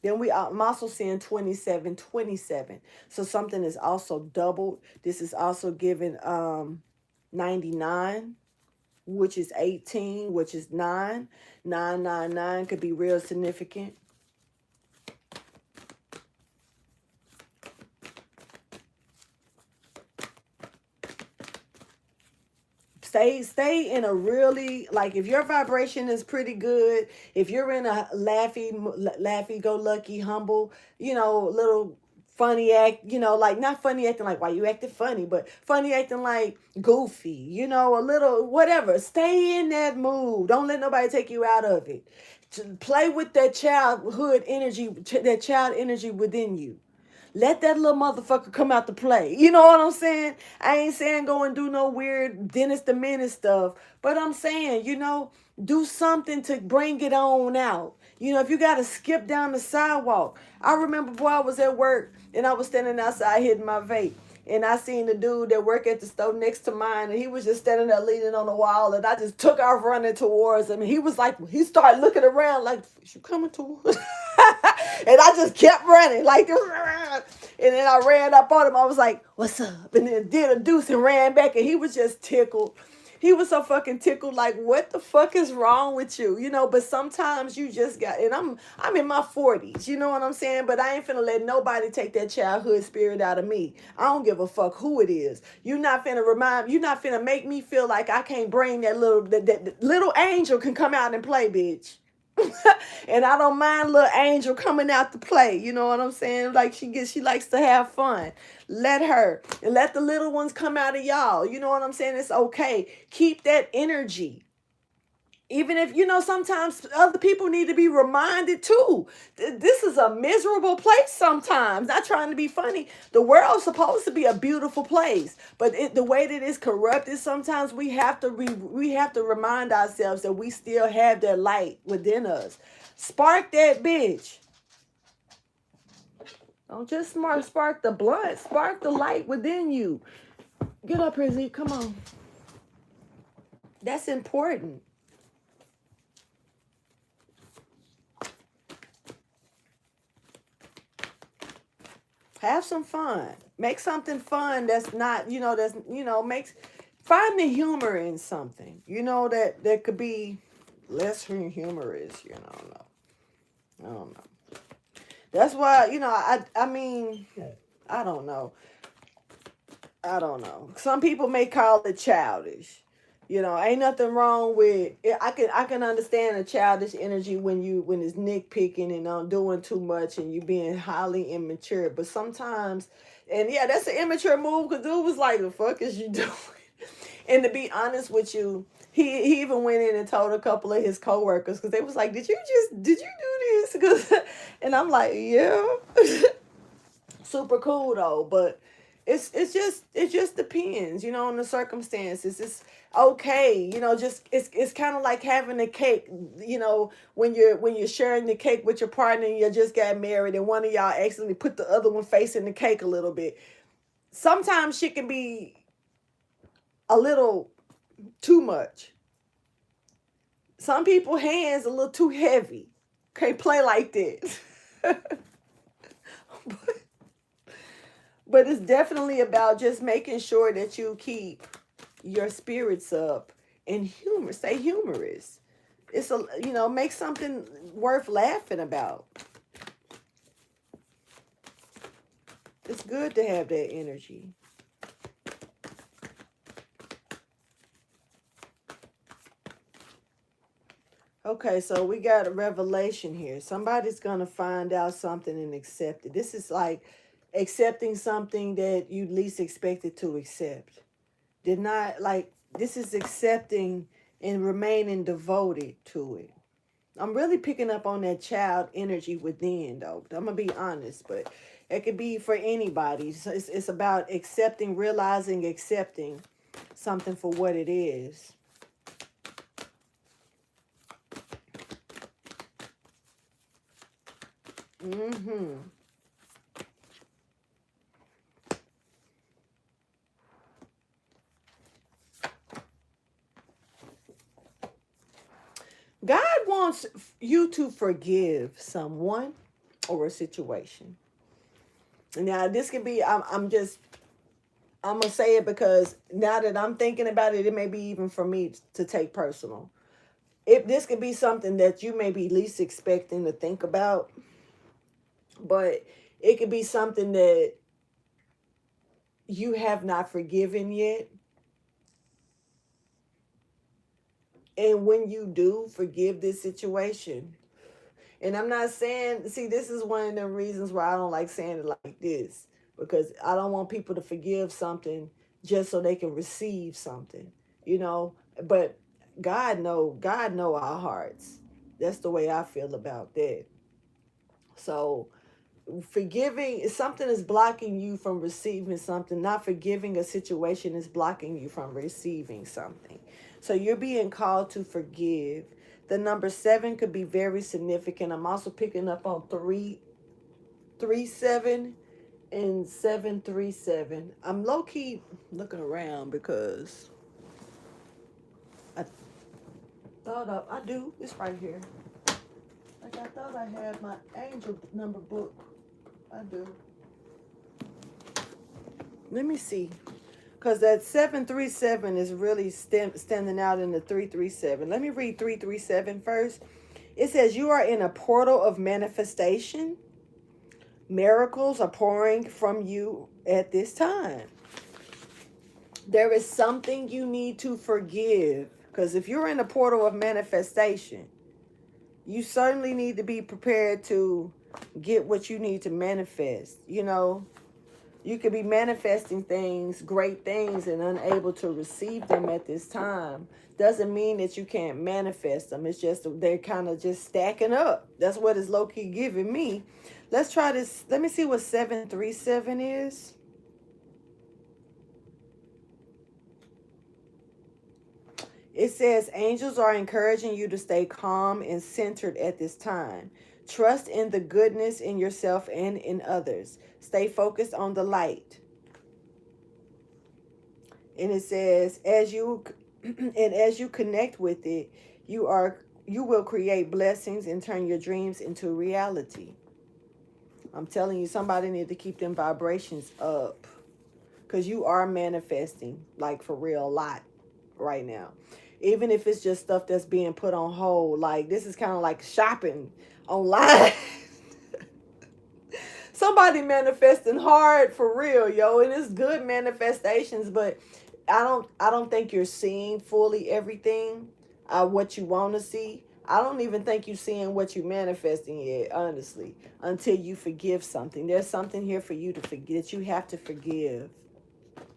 Then I'm also seeing 2727. So something is also doubled. This is also given 99, which is 18, which is 9. 999 could be real significant. Stay in a really, like, if your vibration is pretty good, if you're in a laughy go lucky humble, little funny act, like not funny acting like why you acting funny, but funny acting like goofy, a little whatever. Stay in that mood. Don't let nobody take you out of it. Play with that childhood energy, that child energy within you. Let that little motherfucker come out to play. You know what I'm saying? I ain't saying go and do no weird Dennis the Menace stuff, but I'm saying, do something to bring it on out. If you got to skip down the sidewalk. I remember, boy, I was at work and I was standing outside hitting my vape. And I seen the dude that worked at the store next to mine, and he was just standing there leaning on the wall, and I just took off running towards him. And he was like, he started looking around like, "Is you coming towards?" And I just kept running like, and then I ran up on him. I was like, "What's up?" And then did a deuce and ran back, and he was just tickled. He was so fucking tickled, like, what the fuck is wrong with you? You know, but sometimes you just got, and I'm in my 40s, you know what I'm saying? But I ain't finna let nobody take that childhood spirit out of me. I don't give a fuck who it is. You're not finna make me feel like I can't bring that little angel can come out and play, bitch. And I don't mind little angel coming out to play. You know what I'm saying? Like she likes to have fun. Let her and let the little ones come out of y'all. You know what I'm saying? It's okay. Keep that energy. Even if, sometimes other people need to be reminded too. This is a miserable place sometimes. Not trying to be funny. The world's supposed to be a beautiful place, but the way that it's corrupted, sometimes we have to remind ourselves that we still have that light within us. Spark that bitch. Don't just spark the blunt. Spark the light within you. Get up here, Z. Come on. That's important. Have some fun. Make something fun that's not, find the humor in something. That could be less humorous, no. I don't know. That's why, I mean, I don't know. I don't know. Some people may call it childish. Ain't nothing wrong with it. I can understand a childish energy when it's nitpicking and doing too much and you being highly immature. But sometimes, and yeah, that's an immature move because dude was like, "The fuck is you doing?" And to be honest with you, he even went in and told a couple of his coworkers because they was like, did you do this?" And I'm like, yeah. Super cool though, but it just depends, on the circumstances. It's okay, just it's kind of like having a cake, when you're sharing the cake with your partner and you just got married and one of y'all accidentally put the other one facing the cake a little bit. Sometimes shit can be a little too much. Some people hands a little too heavy. Can't play like this. But it's definitely about just making sure that you keep your spirits up and stay humorous. Make something worth laughing about. It's good to have that energy. Okay, so we got a revelation here. Somebody's going to find out something and accept it. This is like accepting something that you least expected to accept. This is accepting and remaining devoted to it. I'm really picking up on that child energy within, though. I'm going to be honest, but it could be for anybody. So it's about accepting something for what it is. Mm-hmm. God wants you to forgive someone or a situation. Now, this could be, I'm going to say it because now that I'm thinking about it, it may be even for me to take personal. If this could be something that you may be least expecting to think about, but it could be something that you have not forgiven yet. And when you do forgive this situation, and I'm not saying, see, this is one of the reasons why I don't like saying it like this, because I don't want people to forgive something just so they can receive something, but God know our hearts. That's the way I feel about that. So forgiving is something is blocking you from receiving something. Not forgiving a situation is blocking you from receiving something. So you're being called to forgive. The number 7 could be very significant. I'm also picking up on 3, 7. and 737. I'm low-key looking around because I I do. It's right here. Like I thought I had my angel number book. I do. Let me see. Because that 737 is really standing out in the 337. Let me read 337 first. It says, you are in a portal of manifestation. Miracles are pouring from you at this time. There is something you need to forgive. Because if you're in a portal of manifestation, you certainly need to be prepared to get what you need to manifest. You know, you could be manifesting things, great things, and unable to receive them at this time. Doesn't mean that you can't manifest them. It's just they're kind of just stacking up. That's what it's low-key giving me. Let's try this. Let me see what 737 is. It says, angels are encouraging you to stay calm and centered at this time. Trust in the goodness in yourself and in others. Stay focused on the light. And it says, as you connect with it, you will create blessings and turn your dreams into reality. I'm telling you, somebody need to keep them vibrations up, because you are manifesting, like for real, a lot right now. Even if it's just stuff that's being put on hold. Like, this is kind of like shopping online. Somebody manifesting hard for real, yo, and it's good manifestations, but I don't think you're seeing fully everything, what you want to see. I don't even think you're seeing what you're manifesting yet, honestly, until you forgive something. There's something here for you to forget. You have to forgive.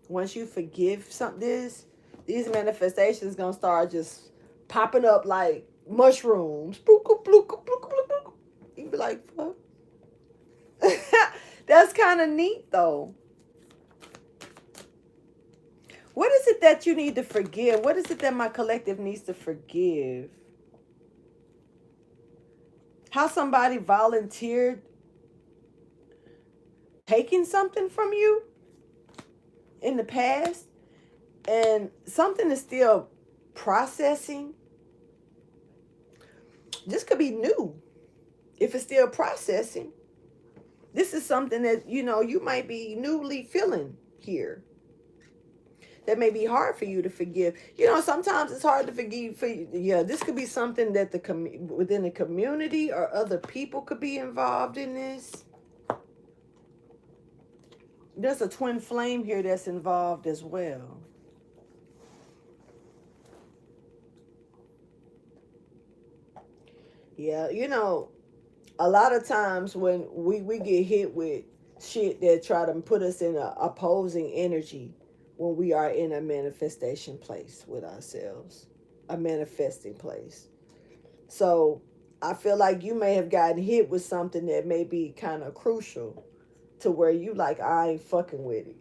Once you forgive these manifestations gonna start just popping up like mushrooms. You be like, fuck. That's kind of neat, though. What is it that you need to forgive? What is it that my collective needs to forgive? How somebody volunteered taking something from you in the past, and something is still processing. This could be new. If it's still processing, this is something that, you might be newly feeling here. That may be hard for you to forgive. Sometimes it's hard to forgive. Yeah, this could be something that within the community or other people could be involved in this. There's a twin flame here that's involved as well. Yeah, a lot of times when we get hit with shit that try to put us in a opposing energy, when we are in a manifestation place with ourselves, a manifesting place. So I feel like you may have gotten hit with something that may be kind of crucial to where you like, I ain't fucking with it.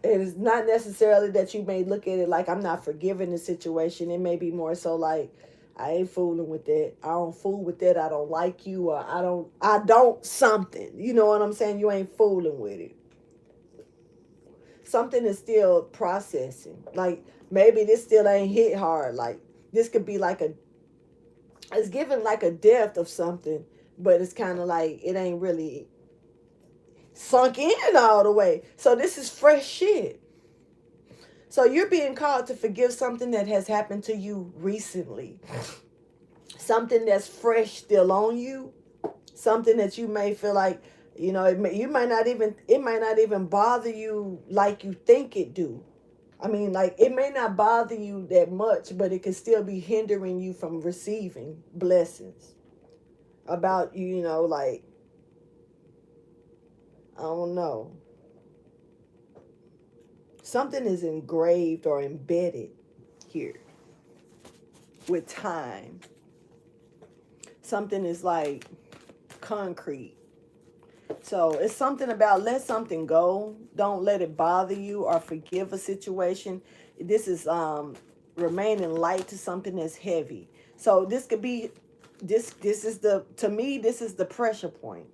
And it's not necessarily that you may look at it like I'm not forgiving the situation. It may be more so like, I ain't fooling with that. I don't fool with that. I don't like you, or I don't something. You know what I'm saying? You ain't fooling with it. Something is still processing. Like, maybe this still ain't hit hard. Like, this could be like it's given like a depth of something, but it's kind of like it ain't really sunk in all the way. So this is fresh shit. So you're being called to forgive something that has happened to you recently. Something that's fresh still on you. Something that you may feel like, it might not even bother you like you think it do. I mean, like, it may not bother you that much, but it can still be hindering you from receiving blessings about, like, I don't know. Something is engraved or embedded here with time. Something is like concrete. So it's something about let something go. Don't let it bother you, or forgive a situation. This is remaining light to something that's heavy. So this could be, this is to me, this is the pressure point.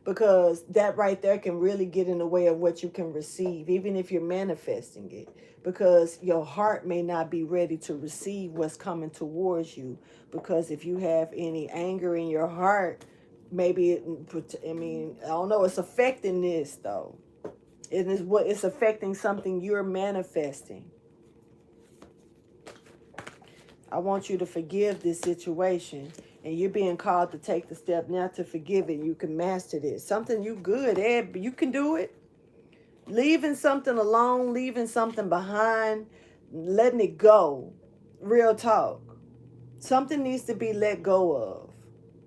because that right there can really get in the way of what you can receive, even if you're manifesting it, because your heart may not be ready to receive what's coming towards you. Because if you have any anger in your heart, maybe I mean, I don't know, it's affecting this though. It is what it's affecting something you're manifesting. I want you to forgive this situation. And you're being called to take the step now to forgive it. You can master this. Something you good at, but you can do it. Leaving something alone, leaving something behind, letting it go. Real talk. Something needs to be let go of.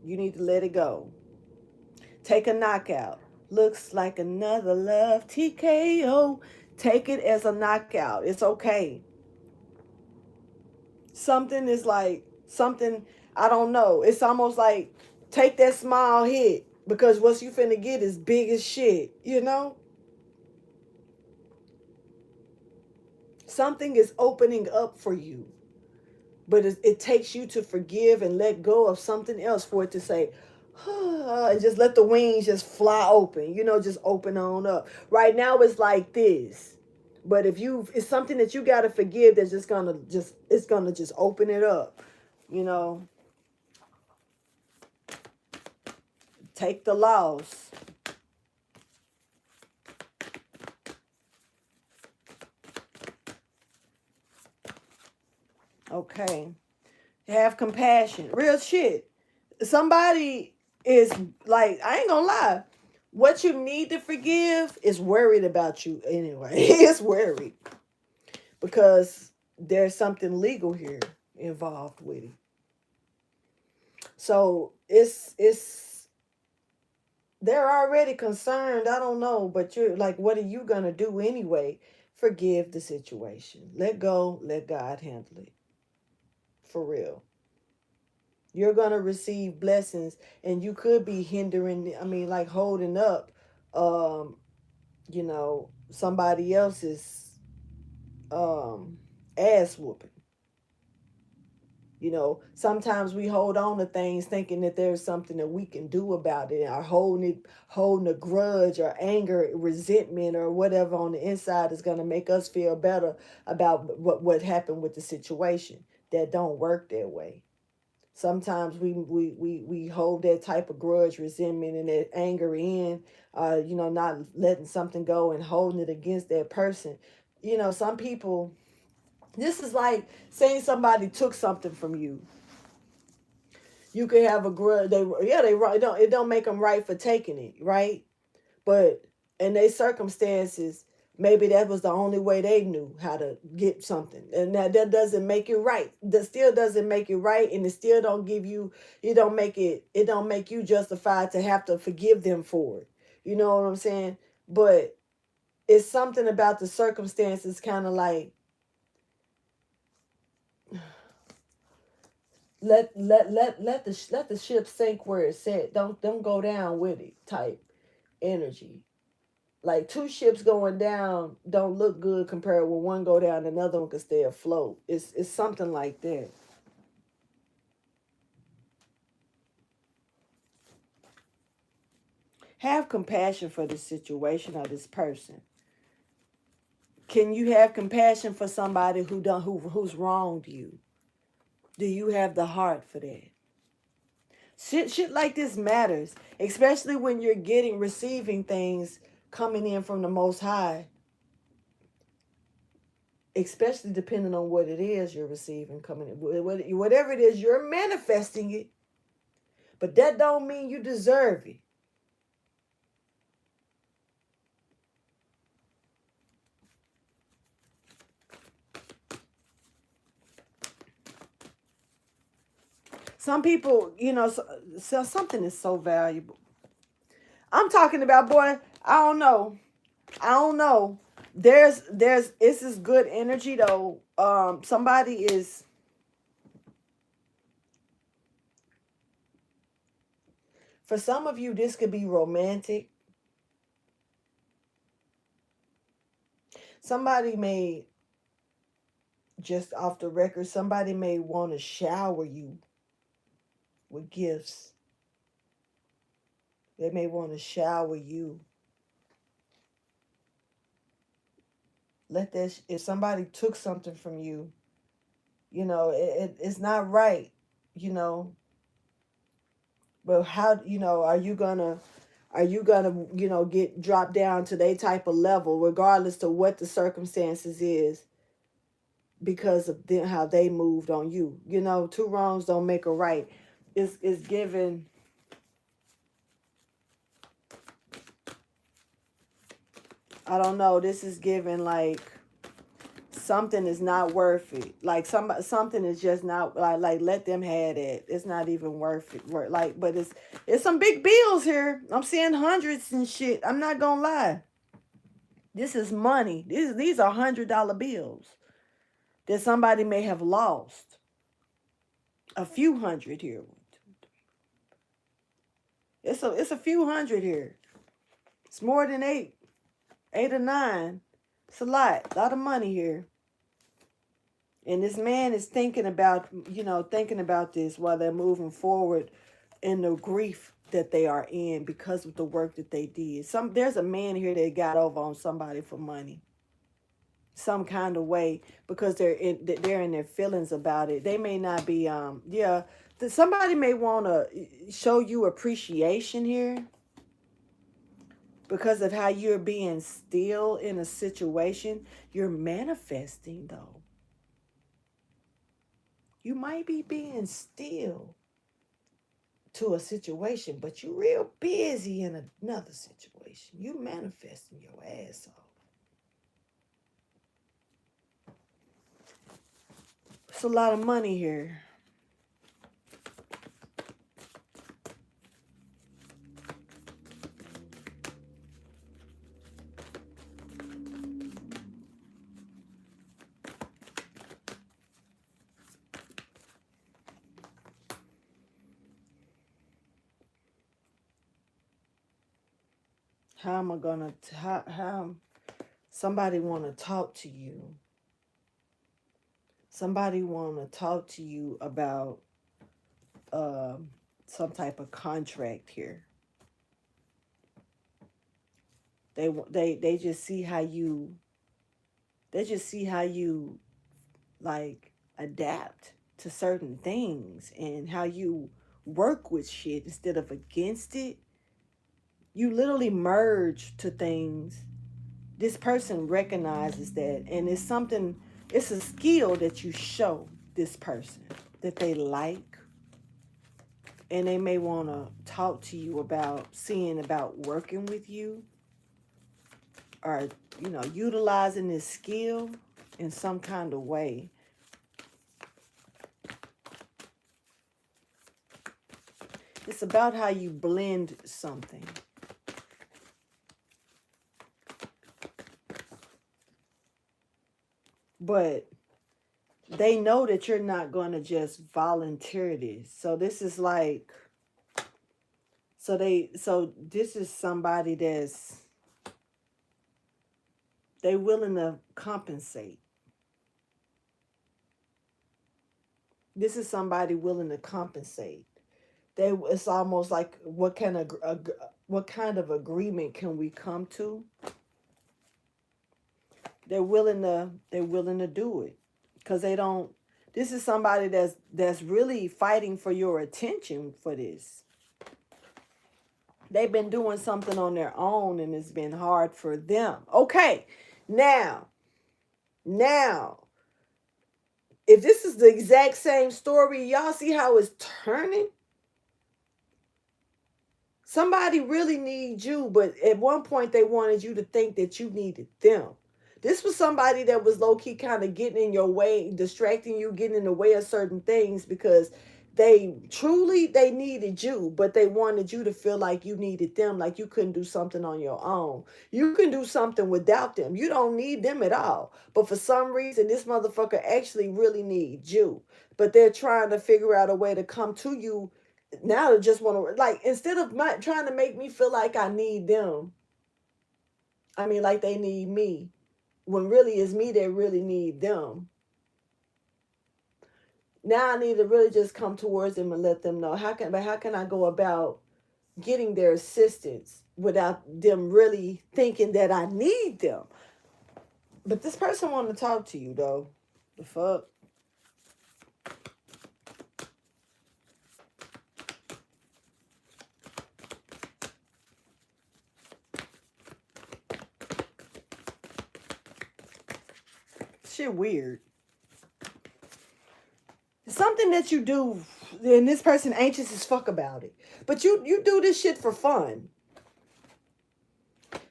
You need to let it go. Take a knockout. Looks like another love TKO. Take it as a knockout. It's okay. Something is like something, I don't know. It's almost like take that small hit, because what you finna get is big as shit, you know? Something is opening up for you, but it takes you to forgive and let go of something else for it to say, and just let the wings just fly open, you know, just open on up. Right now it's like this. But if it's something that you got to forgive, that's it's gonna just open it up, you know. Take the loss. Okay. Have compassion. Real shit. Somebody is like, I ain't gonna lie. What you need to forgive is worried about you anyway. It's worried. Because there's something legal here involved with it. So it's they're already concerned. I don't know, but you're like, what are you gonna do anyway? Forgive the situation. Let go, let God handle it. For real. You're going to receive blessings, and you could be hindering, I mean, like holding up um you know, somebody else's ass whooping. You know, sometimes we hold on to things thinking that there's something that we can do about it, or holding a grudge or anger, resentment or whatever on the inside is going to make us feel better about what happened with the situation. That don't work that way. Sometimes we hold that type of grudge, resentment, and that anger in, you know, not letting something go and holding it against that person. You know, some people, this is like saying somebody took something from you. You could have a grudge. They right. It don't make them right for taking it, right? But in their circumstances, maybe that was the only way they knew how to get something, and that doesn't make it right. That still doesn't make it right, and it still don't give you. It don't make you justified to have to forgive them for it. You know what I'm saying? But it's something about the circumstances, kind of like let the ship sink where it's at. Don't go down with it. Type energy. Like two ships going down don't look good compared with one go down, another one can stay afloat. It's something like that. Have compassion for the situation of this person. Can you have compassion for somebody who's wronged you? Do you have the heart for that? Shit like this matters, especially when you're receiving things coming in from the Most High, especially depending on what it is you're receiving coming in. Whatever it is, you're manifesting it, but that don't mean you deserve it. Some people, you know, so something is so valuable. I'm talking about, boy, I don't know. I don't know. This is good energy though. Somebody is, for some of you, this could be romantic. Somebody may, just off the record, somebody may want to shower you with gifts. They may want to shower you. Let that, if somebody took something from you, it's not right, you know. But how, are you gonna get dropped down to their type of level, regardless to what the circumstances is, because of them, how they moved on you? Two wrongs don't make a right. It's given. I don't know. This is given like something is not worth it. Like something is just not like let them have it. It's not even worth it. Like, but it's some big bills here. I'm seeing hundreds and shit. I'm not gonna lie. This is money. These are $100 bills that somebody may have lost. A few hundred here. It's a few hundred here. It's more than eight or nine. It's a lot of money here. And this man is thinking about this while they're moving forward in the grief that they are in because of the work that they did. There's a man here that got over on somebody for money, some kind of way, because they're in their feelings about it. They may not be somebody may want to show you appreciation here because of how you're being still in a situation. You're manifesting though. You might be being still to a situation, but you're real busy in another situation. You manifesting your ass off. It's a lot of money here. How am I gonna how somebody want to talk to you? Somebody want to talk to you about some type of contract here. They just see how you like adapt to certain things and how you work with shit instead of against it. You literally merge to things. This person recognizes that, and it's a skill that you show this person that they like, and they may want to talk to you about seeing about working with you, or utilizing this skill in some kind of way. It's about how you blend something. But they know that you're not going to just volunteer this. So this is like, so this is somebody they willing to compensate. This is somebody willing to compensate. It's almost like what kind of agreement can we come to? They're willing to do it because they don't. This is somebody that's really fighting for your attention for this. They've been doing something on their own and it's been hard for them. Okay, now, if this is the exact same story, y'all see how it's turning? Somebody really needs you, but at one point they wanted you to think that you needed them. This was somebody that was low-key kind of getting in your way, distracting you, getting in the way of certain things because they needed you, but they wanted you to feel like you needed them, like you couldn't do something on your own. You can do something without them. You don't need them at all. But for some reason, this motherfucker actually really needs you. But they're trying to figure out a way to come to you now to just want to, like, instead of trying to make me feel like I need them, I mean, like they need me, when really it's me that really need them. Now I need to really just come towards them and let them know how can I go about getting their assistance without them really thinking that I need them. But this person want to talk to you though. The fuck? Shit weird. Something that you do, and this person anxious as fuck about it. But you do this shit for fun.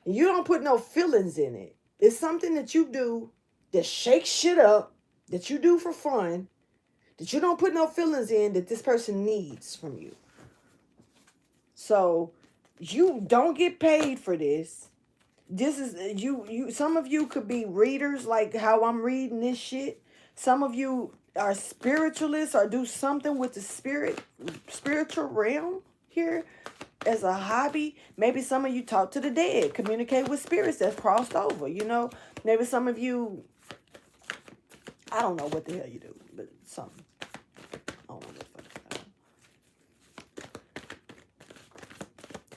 You don't put no feelings in it. It's something that you do that shakes shit up, that you do for fun, that you don't put no feelings in, that this person needs from you. So you don't get paid for this. This is you some of you could be readers like how I'm reading this shit. Some of you are spiritualists or do something with the spiritual realm here as a hobby. Maybe some of you talk to the dead, communicate with spirits that's crossed over, you know. Maybe some of you, I don't know what the hell you do, but something. I don't know what the fuck.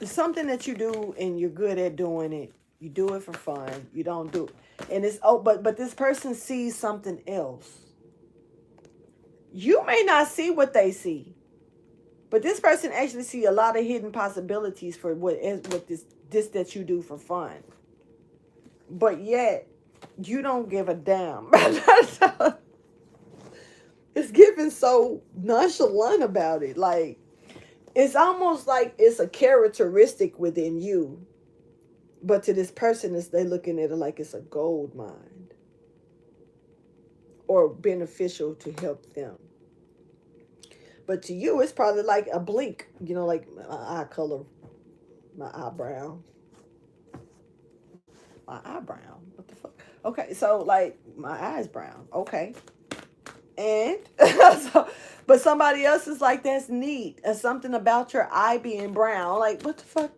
It's something that you do and you're good at doing it. You do it for fun. You don't do it. And it's but this person sees something else. You may not see what they see. But this person actually see a lot of hidden possibilities for what this that you do for fun. But yet, you don't give a damn. It's giving so nonchalant about it. Like, it's almost like it's a characteristic within you. But to this person, they looking at it like it's a gold mine. Or beneficial to help them. But to you, it's probably like a blink. You know, like my eye color, my eyebrow. My eyebrow? What the fuck? Okay, so like my eye's brown. Okay. And but somebody else is like, that's neat. Something about your eye being brown. Like, what the fuck?